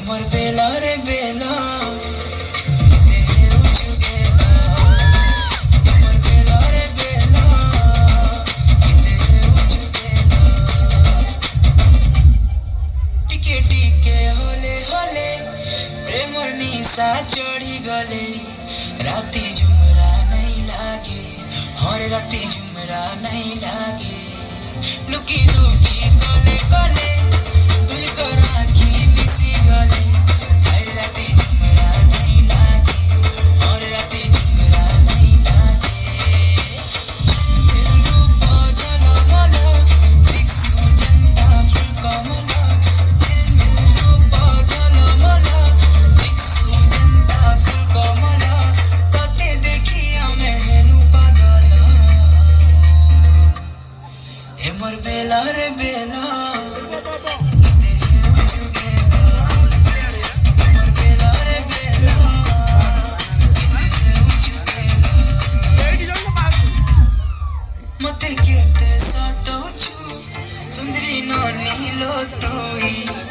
এমর বেলা রে বেলা चढ़ी गले राती जुमरा नहीं लागे हर राती जुमरा नहीं लागे लुकी लुकी गले गले तुई को राखी मिसी गले हर राती जुमरा नहीं लागे हर राती जुमरा नहीं लागे रूप झलमल दिक्सु जनता फुल कमल रूप झलमल एमर बेला रे बेला मते केते साटो छु सुंदरी नानी लो तोई